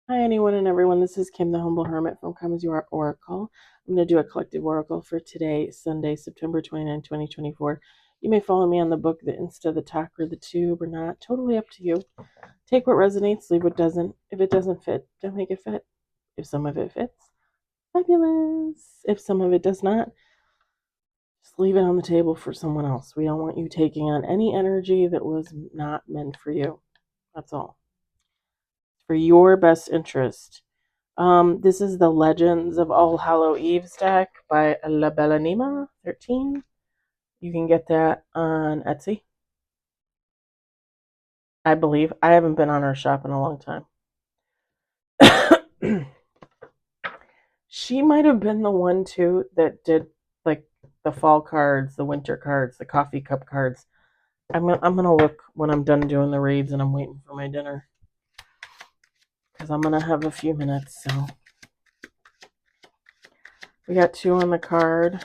Hi, anyone and everyone. This is Kim, the Humble Hermit from Come As You Are Oracle. I'm going to do a collective oracle for today, Sunday, September 29, 2024. You may follow me on the book, the Insta, the talk, or the tube, or not. Totally up to you. Take what resonates, leave what doesn't. If it doesn't fit, don't make it fit. If some of it fits, fabulous. If some of it does not, just leave it on the table for someone else. We don't want you taking on any energy that was not meant for you. That's all. For your best interest. This is the Legends of All Hallow Eve's deck by La Bellanima 13. You can get that on Etsy, I believe. I haven't been on her shop in a long time. She might have been the one too that did like the fall cards, the winter cards, the coffee cup cards. I'm gonna look when I'm done doing the raids and I'm waiting for my dinner because I'm gonna have a few minutes. So we got 2 on the card.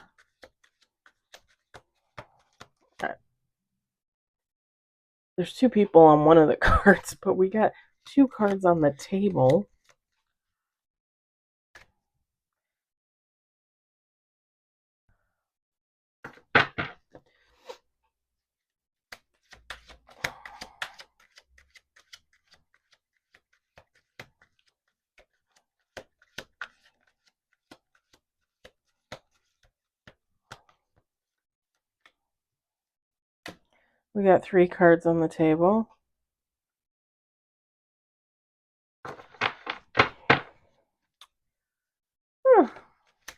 There's 2 people on one of the cards, but we got 2 cards on the table. We got 3 cards on the table.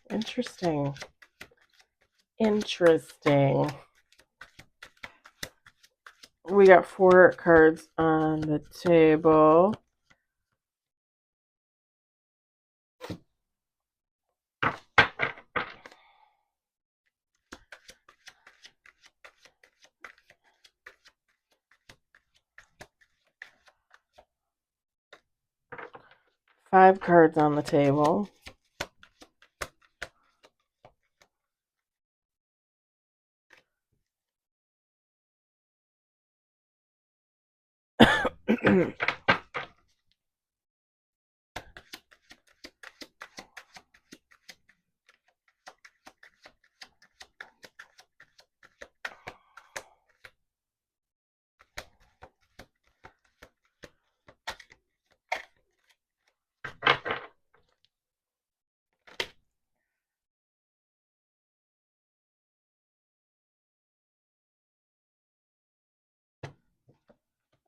Interesting. Interesting. We got 4 cards on the table. Five cards on the table.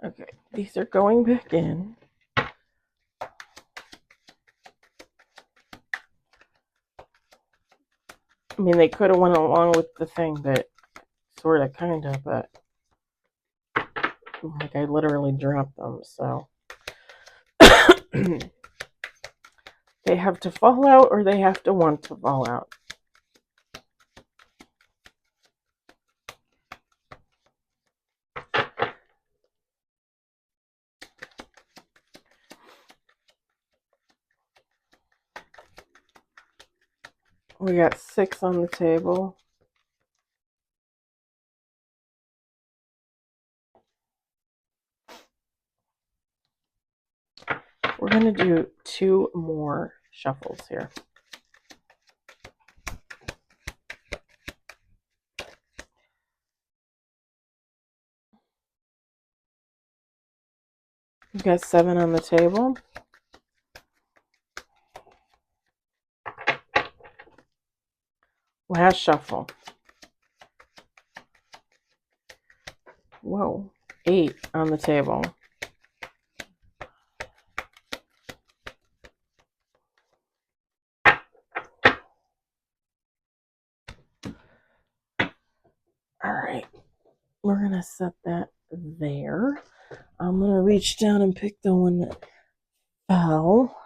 Okay, these are going back in. I mean, they could have went along with the thing, but sort of, kind of, but like I literally dropped them, so they have to fall out or they have to want to fall out. We got 6 on the table. We're going to do 2 more shuffles here. We've got 7 on the table. Last shuffle. Whoa. 8 on the table. All right. We're going to set that there. I'm going to reach down and pick the one that fell.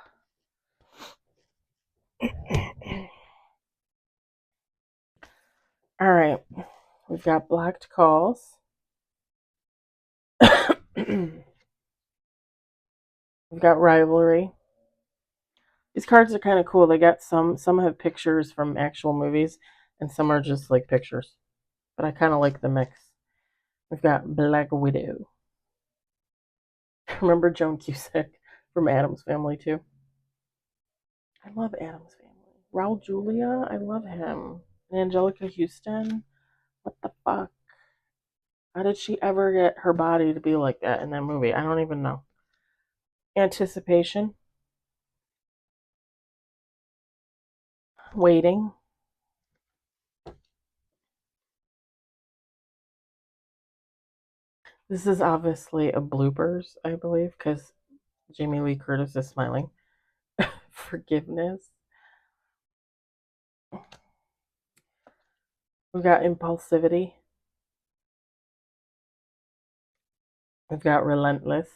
All right. We've got blocked calls. We've got rivalry. These cards are kind of cool. They got some have pictures from actual movies, and some are just like pictures. But I kind of like the mix. We've got Black Widow. Remember Joan Cusack from Addams Family too. I love Addams Family. Raul Julia, I love him. And Angelica Houston, what the fuck? How did she ever get her body to be like that in that movie? I don't even know. Anticipation, waiting. This is obviously a bloopers, I believe, because Jamie Lee Curtis is smiling. Forgiveness. We've got impulsivity. We've got relentless.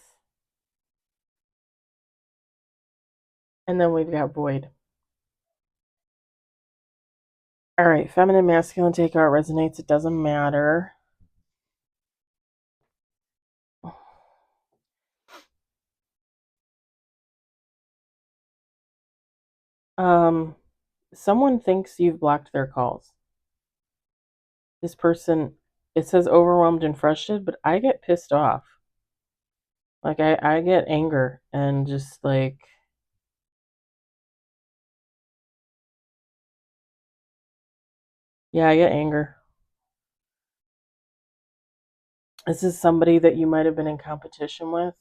And then we've got void. All right, feminine, masculine, take out resonates. It doesn't matter. Someone thinks you've blocked their calls. This person, it says overwhelmed and frustrated, but I get pissed off. Like, I get anger and just like, yeah, I get anger. This is somebody that you might have been in competition with,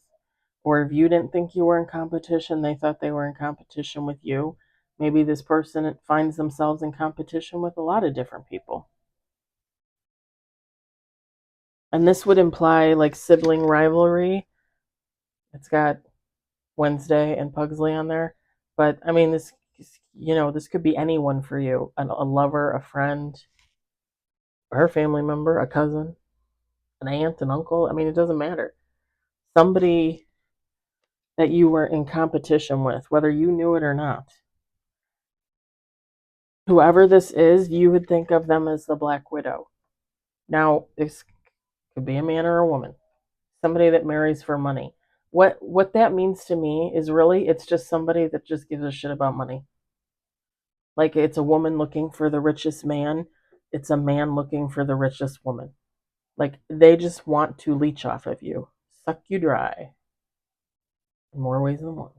or if you didn't think you were in competition, they thought they were in competition with you. Maybe this person finds themselves in competition with a lot of different people. And this would imply like sibling rivalry. It's got Wednesday and Pugsley on there. But I mean, this could be anyone for you, a lover, a friend, or a family member, a cousin, an aunt, an uncle. I mean, it doesn't matter. Somebody that you were in competition with, whether you knew it or not. Whoever this is, you would think of them as the Black Widow. Now, this could be a man or a woman, somebody that marries for money. What that means to me is really it's just somebody that just gives a shit about money. Like it's a woman looking for the richest man, it's a man looking for the richest woman. Like they just want to leech off of you, suck you dry in more ways than one.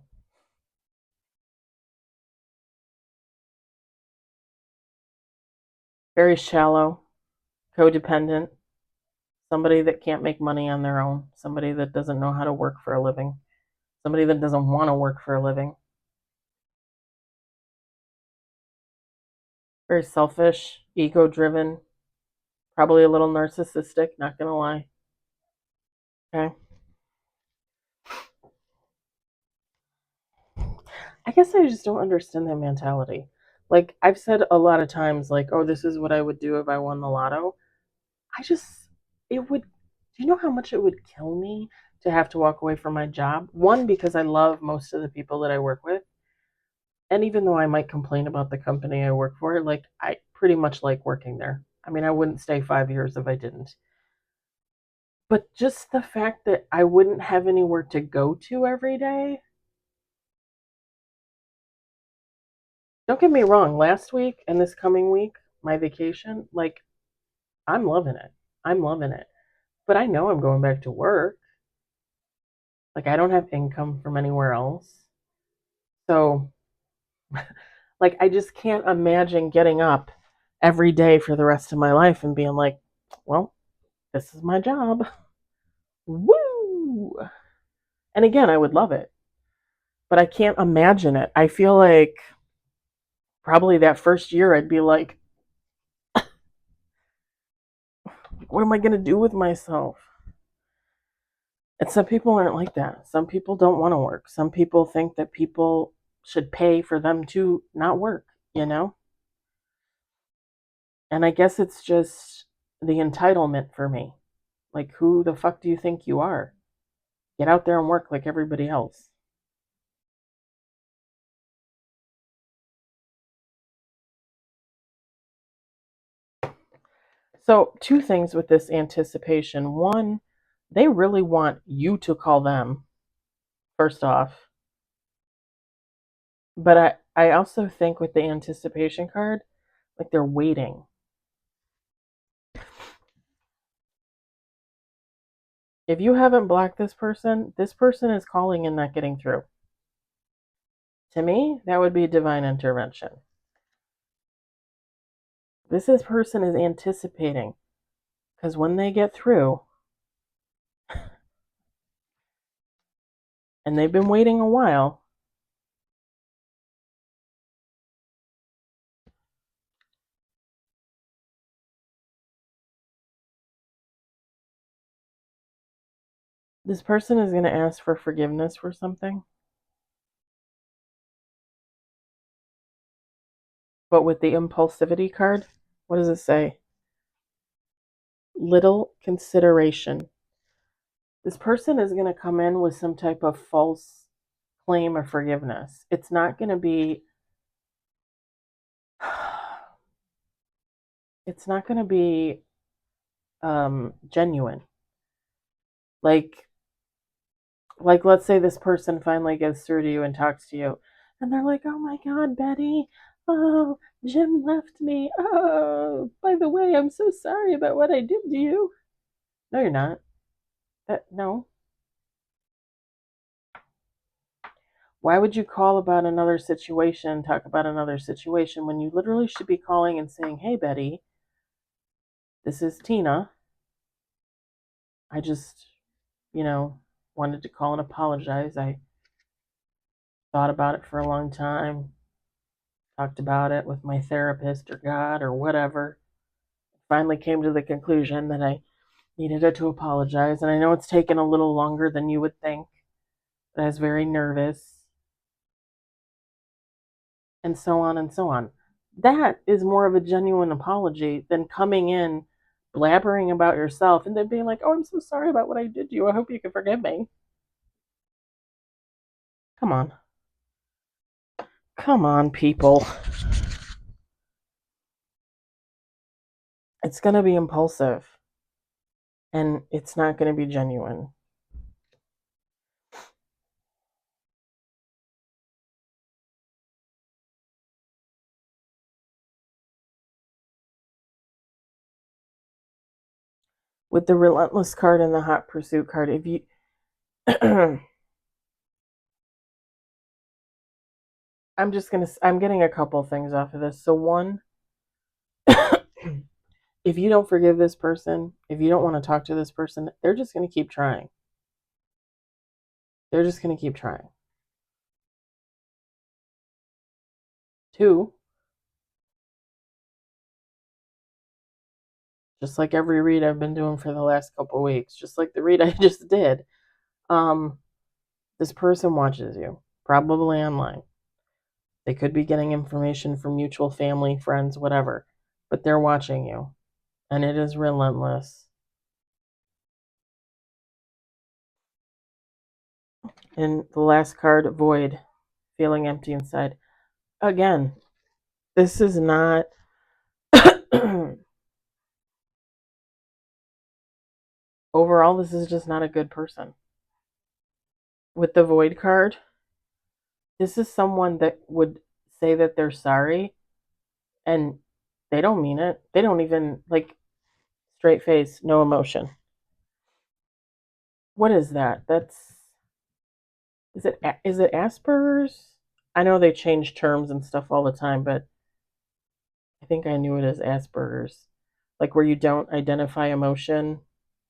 Very shallow, codependent, somebody that can't make money on their own, somebody that doesn't know how to work for a living, somebody that doesn't want to work for a living. Very selfish, ego driven, probably a little narcissistic, not gonna lie. Okay. I guess I just don't understand that mentality. Like I've said a lot of times, like, oh, this is what I would do if I won the lotto. I just, it would, do you know how much it would kill me to have to walk away from my job? One, because I love most of the people that I work with. And even though I might complain about the company I work for, like, I pretty much like working there. I mean, I wouldn't stay 5 years if I didn't. But just the fact that I wouldn't have anywhere to go to every day. Don't get me wrong, last week and this coming week, my vacation, like, I'm loving it. I'm loving it. But I know I'm going back to work. Like, I don't have income from anywhere else. So, like, I just can't imagine getting up every day for the rest of my life and being like, well, this is my job. Woo! And again, I would love it, but I can't imagine it. I feel like probably that first year I'd be like, what am I going to do with myself? And some people aren't like that. Some people don't want to work. Some people think that people should pay for them to not work, you know? And I guess it's just the entitlement for me. Like, who the fuck do you think you are? Get out there and work like everybody else. So, two things with this anticipation. One, they really want you to call them, first off. But I also think with the anticipation card, like they're waiting. If you haven't blocked this person is calling and not getting through. To me, that would be divine intervention. This person is anticipating, because when they get through, and they've been waiting a while, this person is going to ask for forgiveness for something. But with the impulsivity card, what does it say? Little consideration. This person is going to come in with some type of false claim of forgiveness. It's not going to be it's not going to be genuine. Like let's say this person finally gets through to you and talks to you, and they're like, "Oh my God, Betty, oh, Jim left me. Oh, by the way, I'm so sorry about what I did to you." No, you're not. No. Why would you call about another situation, talk about another situation, when you literally should be calling and saying, "Hey, Betty, this is Tina. I just, wanted to call and apologize. I thought about it for a long time, talked about it with my therapist or God or whatever. Finally came to the conclusion that I needed to apologize. And I know it's taken a little longer than you would think, but I was very nervous." And so on and so on. That is more of a genuine apology than coming in blabbering about yourself and then being like, "Oh, I'm so sorry about what I did to you. I hope you can forgive me." Come on. Come on, people. It's going to be impulsive and it's not going to be genuine. With the relentless card and the hot pursuit card, if you I'm getting a couple things off of this. So one, if you don't forgive this person, if you don't want to talk to this person, they're just going to keep trying. They're just going to keep trying. Two, just like every read I've been doing for the last couple of weeks, just like the read I just did, um, this person watches you, probably online. They could be getting information from mutual family, friends, whatever, but they're watching you, and it is relentless. And the last card, void, feeling empty inside. Again, this is not. Overall, this is just not a good person. With the void card, this is someone that would say that they're sorry and they don't mean it. They don't even, like, straight face, no emotion. What is that? Is it Asperger's? I know they change terms and stuff all the time, but I think I knew it as Asperger's. Like where you don't identify emotion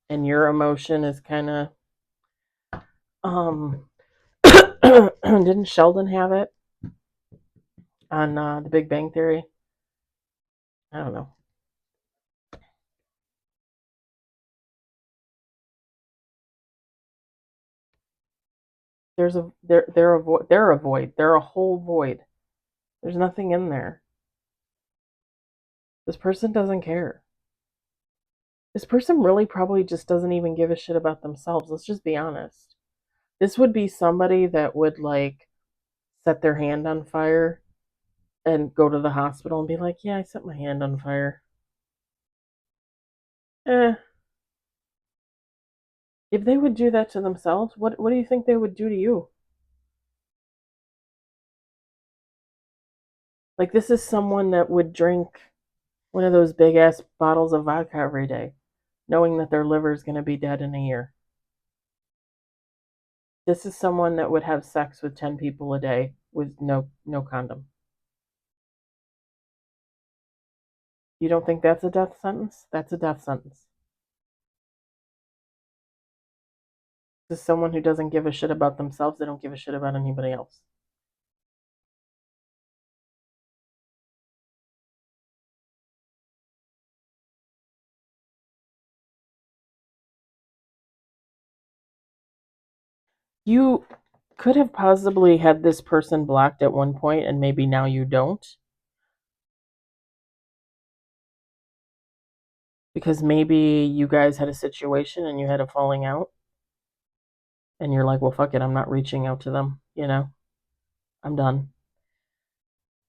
and your emotion is kind of um didn't Sheldon have it on The Big Bang Theory? I don't know. They're a void. They're a whole void. There's nothing in there. This person doesn't care. This person really probably just doesn't even give a shit about themselves. Let's just be honest. This would be somebody that would like set their hand on fire and go to the hospital and be like, "Yeah, I set my hand on fire." Eh. If they would do that to themselves, what do you think they would do to you? Like this is someone that would drink one of those big ass bottles of vodka every day, knowing that their liver is going to be dead in a year. This is someone that would have sex with 10 people a day with no condom. You don't think that's a death sentence? That's a death sentence. This is someone who doesn't give a shit about themselves. They don't give a shit about anybody else. You could have possibly had this person blocked at one point, and maybe now you don't. Because maybe you guys had a situation and you had a falling out, and you're like, well, fuck it, I'm not reaching out to them, I'm done.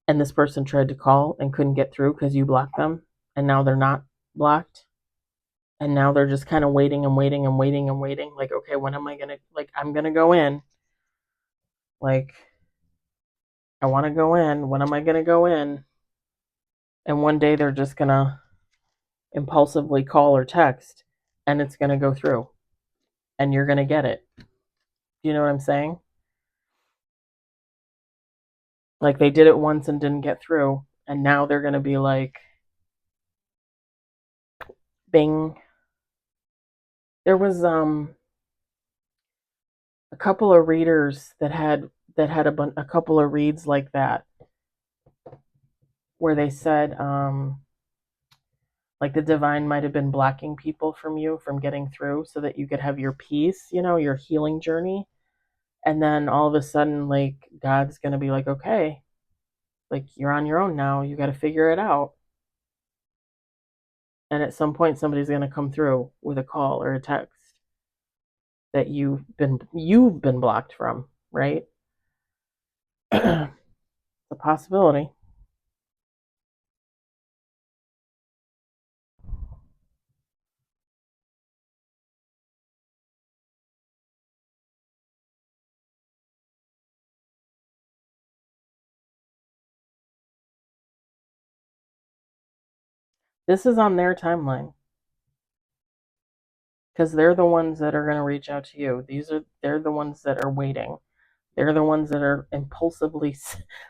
And this person tried to call and couldn't get through because you blocked them, and now they're not blocked. And now they're just kind of waiting and waiting and waiting and waiting. Like, okay, when am I gonna, like, I'm gonna go in. Like, I want to go in. When am I gonna go in? And one day they're just gonna impulsively call or text, and it's gonna go through, and you're gonna get it. You know what I'm saying? Like, they did it once and didn't get through, and now they're gonna be like, bing. There was a couple of readers that had a couple of reads like that, where they said like the divine might have been blocking people from you from getting through so that you could have your peace, your healing journey. And then all of a sudden, like, God's gonna be like, okay, like, you're on your own now, you got to figure it out. And at some point somebody's gonna come through with a call or a text that you've been blocked from, right? It's a possibility. This is on their timeline because they're the ones that are going to reach out to you. They're the ones that are waiting. They're the ones that are impulsively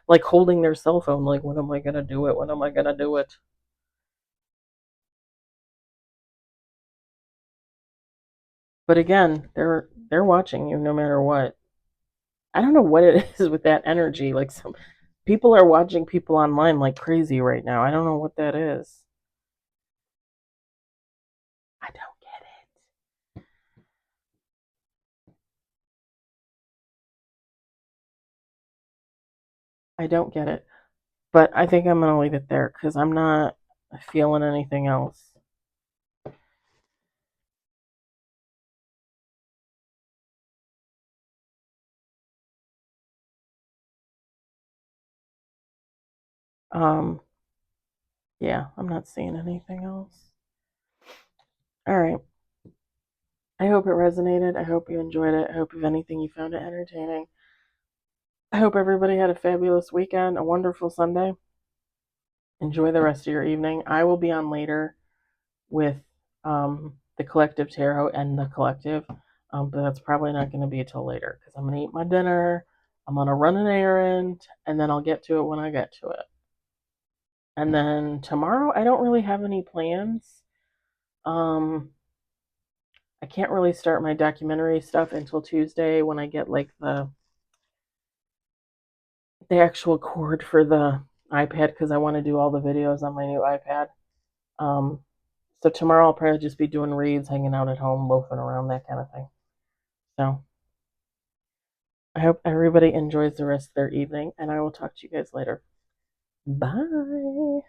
like holding their cell phone, like, when am I going to do it? When am I going to do it? But again, they're watching you no matter what. I don't know what it is with that energy. Like, some people are watching people online like crazy right now. I don't know what that is. I don't get it. I don't get it. But I think I'm going to leave it there because I'm not feeling anything else. Um, yeah, I'm not seeing anything else. All right. I hope it resonated. I hope you enjoyed it. I hope, if anything, you found it entertaining. I hope everybody had a fabulous weekend, a wonderful Sunday. Enjoy the rest of your evening. I will be on later with the Collective Tarot and the Collective, but that's probably not going to be until later because I'm going to eat my dinner. I'm going to run an errand, and then I'll get to it when I get to it. And then tomorrow, I don't really have any plans. Um, I can't really start my documentary stuff until Tuesday when I get like the actual cord for the iPad because I want to do all the videos on my new iPad. Um, so tomorrow I'll probably just be doing reads, hanging out at home, loafing around, that kind of thing. So I hope everybody enjoys the rest of their evening, and I will talk to you guys later. Bye.